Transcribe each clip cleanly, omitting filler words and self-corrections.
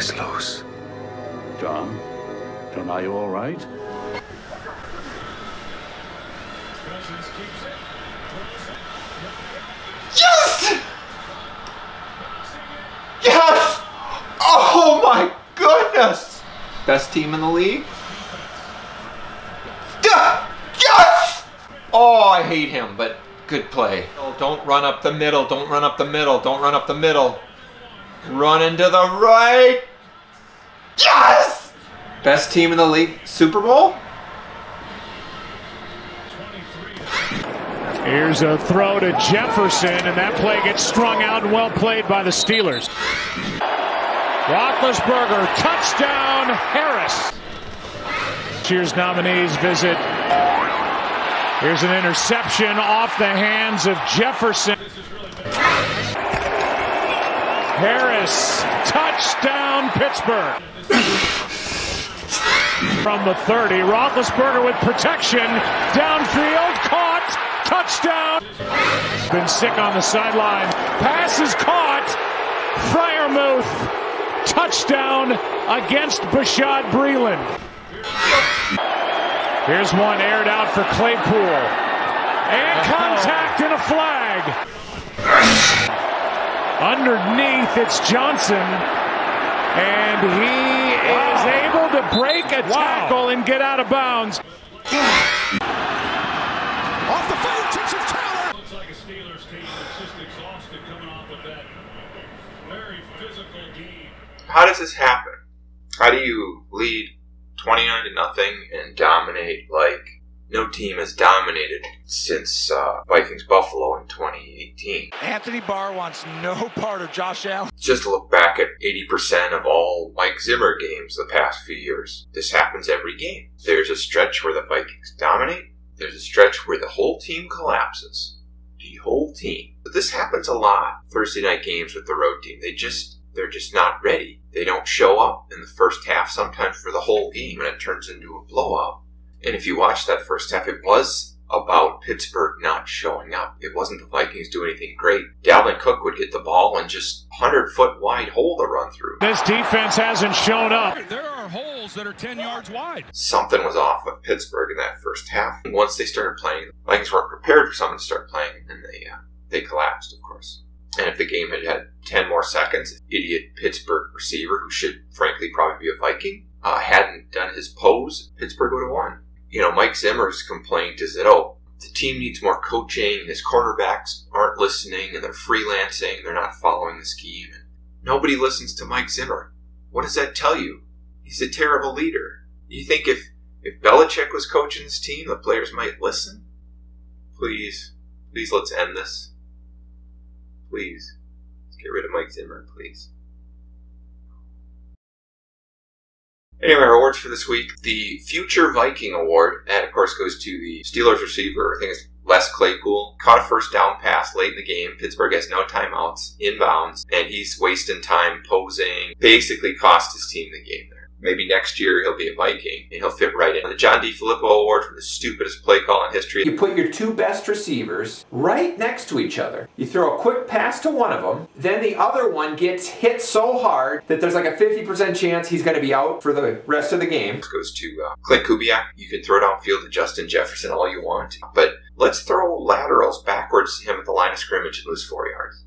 is loose. John, are you all right? Yes! Yes! Oh my goodness! Best team in the league? Yes! Oh, I hate him, but good play. Oh, don't run up the middle. Don't run up the middle. Don't run up the middle. Run into the right. Yes! Best team in the league. Super Bowl? Here's a throw to Jefferson, and that play gets strung out and well played by the Steelers. Roethlisberger, touchdown, Harris. Cheers nominees visit. Here's an interception off the hands of Jefferson. Harris, touchdown, Pittsburgh. From the 30, Roethlisberger with protection, downfield, caught, touchdown. Been sick on the sideline, pass is caught, Freiermuth, touchdown against Bashaud Breeland. Here's one aired out for Claypool, and contact and a flag. Underneath, it's Johnson, and he is able to break a tackle and get out of bounds. Off the fingertips of Taylor. Looks like a Steelers team that's just exhausted coming off of that very physical game. How does this happen? How do you lead 29-0 and dominate like no team has dominated since Vikings Buffalo in 2018? Anthony Barr wants no part of Josh Allen. Just look back at 80% of all Mike Zimmer games the past few years. This happens every game. There's a stretch where the Vikings dominate. There's a stretch where the whole team collapses. The whole team. But this happens a lot. Thursday night games with the road team. They're just not ready. They don't show up in the first half sometimes for the whole game, and it turns into a blowout. And if you watch that first half, it was about Pittsburgh not showing up. It wasn't the Vikings do anything great. Dalvin Cook would get the ball and just 100-foot wide hole to run through. This defense hasn't shown up. There are holes that are 10 yards wide. Something was off with Pittsburgh in that first half. And once they started playing, the Vikings weren't prepared for someone to start playing, and they collapsed, of course. And if the game had 10 more seconds, idiot Pittsburgh receiver, who should frankly probably be a Viking, hadn't done his pose, Pittsburgh would have won. You know, Mike Zimmer's complaint is that, the team needs more coaching, his cornerbacks aren't listening, and they're freelancing, they're not following the scheme. And nobody listens to Mike Zimmer. What does that tell you? He's a terrible leader. You think if Belichick was coaching this team, the players might listen? Please, let's end this. Please. Let's get rid of Mike Zimmer, please. Anyway, our awards for this week. The Future Viking Award, that of course goes to the Steelers receiver, I think it's Les Claypool. Caught a first down pass late in the game. Pittsburgh has no timeouts, inbounds, and he's wasting time posing. Basically cost his team the game there. Maybe next year he'll be a Viking and he'll fit right in. The John D. Filippo Award for the stupidest play call in history. You put your two best receivers right next to each other. You throw a quick pass to one of them, then the other one gets hit so hard that there's like a 50% chance he's going to be out for the rest of the game. This goes to Clint Kubiak. You can throw downfield to Justin Jefferson all you want, but let's throw laterals backwards to him at the line of scrimmage and lose 4 yards.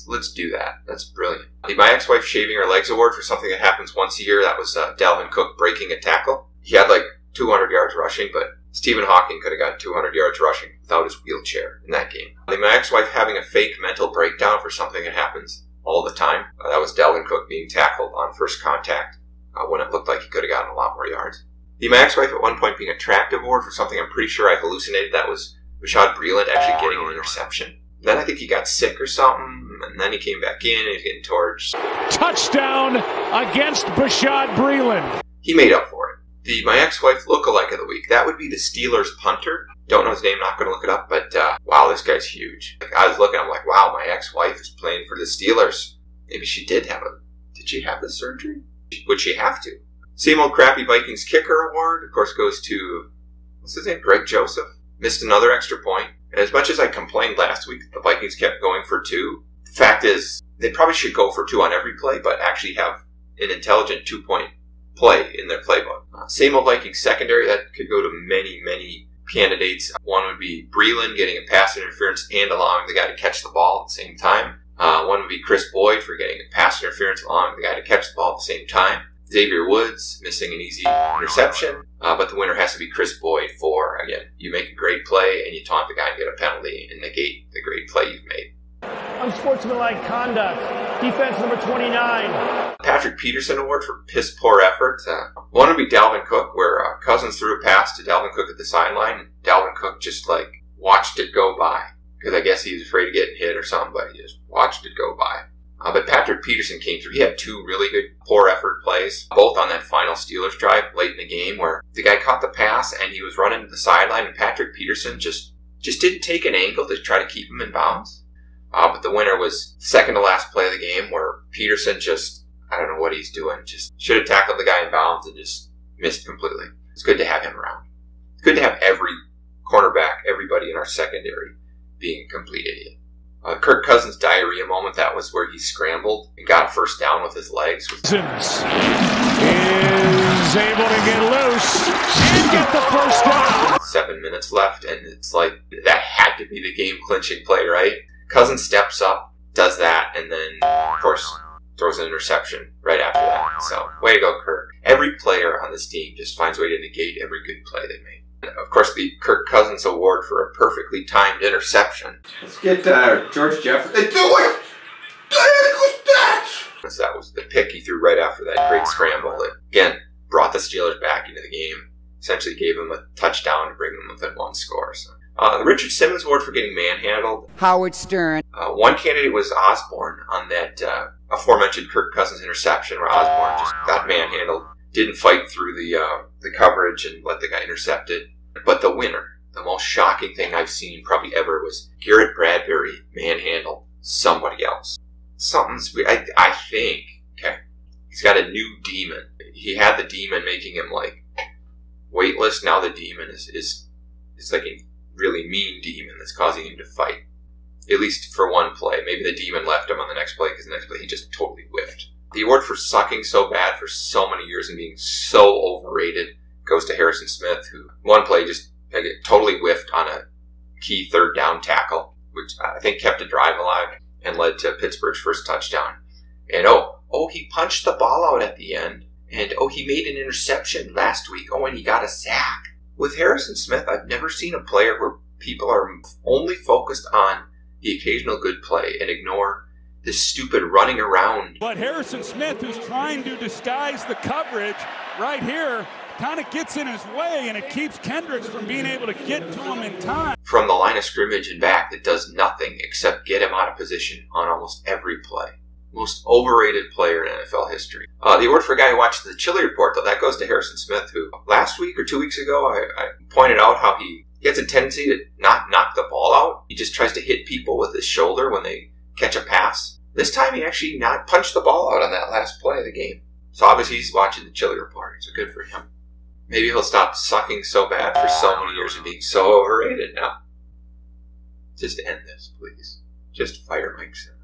Let's do that. That's brilliant. My ex-wife shaving her legs award for something that happens once a year. That was Dalvin Cook breaking a tackle. He had like 200 yards rushing, but Stephen Hawking could have gotten 200 yards rushing without his wheelchair in that game. My ex-wife having a fake mental breakdown for something that happens all the time. That was Dalvin Cook being tackled on first contact when it looked like he could have gotten a lot more yards. My ex-wife at one point being attractive award for something I'm pretty sure I hallucinated. That was Bashaud Breeland actually getting an interception. Then I think he got sick or something, and then he came back in and he's getting torched. Touchdown against Bashaud Breeland. He made up for it. My ex-wife lookalike of the week, that would be the Steelers punter. Don't know his name, not going to look it up, but wow, this guy's huge. Like, I was looking, I'm like, wow, my ex-wife is playing for the Steelers. Maybe she did she have the surgery? Would she have to? Same old crappy Vikings kicker award, of course, goes to, what's his name, Greg Joseph. Missed another extra point. And as much as I complained last week that the Vikings kept going for 2, the fact is they probably should go for 2 on every play, but actually have an intelligent 2-point play in their playbook. Same old Vikings secondary, that could go to many, many candidates. One would be Breland getting a pass interference and allowing the guy to catch the ball at the same time. One would be Chris Boyd for getting a pass interference, allowing the guy to catch the ball at the same time. Xavier Woods missing an easy interception, but the winner has to be Chris Boyd for, again, you make a great play and you taunt the guy and get a penalty and negate the great play you've made. Unsportsmanlike conduct, defense number 29. Patrick Peterson Award for piss poor effort. One would be Dalvin Cook, where Cousins threw a pass to Dalvin Cook at the sideline, and Dalvin Cook just watched it go by. Because I guess he was afraid of getting hit or something, but he just watched it go by. But Patrick Peterson came through. He had 2 really good poor effort plays, both on that final Steelers drive late in the game, where the guy caught the pass and he was running to the sideline, and Patrick Peterson just didn't take an angle to try to keep him in bounds. But the winner was second to last play of the game, where Peterson I don't know what he's doing, just should have tackled the guy in bounds and just missed completely. It's good to have him around. It's good to have every cornerback, everybody in our secondary being a complete idiot. Kirk Cousins' diarrhea moment, that was where he scrambled and got a first down with his legs. Cousins is able to get loose and get the first down. 7 minutes left, and it's that had to be the game-clinching play, right? Cousins steps up, does that, and then, of course, throws an interception right after that. So, way to go, Kirk. Every player on this team just finds a way to negate every good play they make. Of course, the Kirk Cousins Award for a perfectly timed interception. Let's get George Jefferson. That was the pick he threw right after that great scramble that, again, brought the Steelers back into the game. Essentially gave them a touchdown to bring them within 1 score. So, the Richard Simmons Award for getting manhandled. Howard Stern. One candidate was Osborne on that aforementioned Kirk Cousins interception, where Osborne just got manhandled, didn't fight through the coverage and let the guy intercept it. But the winner, the most shocking thing I've seen probably ever, was Garrett Bradbury manhandled somebody else. Something's weird. I think, okay, he's got a new demon. He had the demon making him weightless. Now the demon is like a really mean demon that's causing him to fight. At least for one play. Maybe the demon left him on the next play, because the next play he just totally whiffed. The award for sucking so bad for so many years and being so overrated goes to Harrison Smith, who one play just totally whiffed on a key 3rd down tackle, which I think kept a drive alive and led to Pittsburgh's first touchdown. And he punched the ball out at the end. And he made an interception last week. And he got a sack. With Harrison Smith, I've never seen a player where people are only focused on the occasional good play and ignore this stupid running around. But Harrison Smith, who's trying to disguise the coverage right here, kind of gets in his way, and it keeps Kendricks from being able to get to him in time. From the line of scrimmage and back, that does nothing except get him out of position on almost every play. Most overrated player in NFL history. The award for a guy who watched the Chili Report, though, that goes to Harrison Smith, who last week or 2 weeks ago, I pointed out how he has a tendency to not knock the ball out. He just tries to hit people with his shoulder when they catch a pass. This time he actually not punched the ball out on that last play of the game. So obviously he's watching the Chili Report, so good for him. Maybe he'll stop sucking so bad for so many years and being so overrated now. Just end this, please. Just fire Mike Zimmer.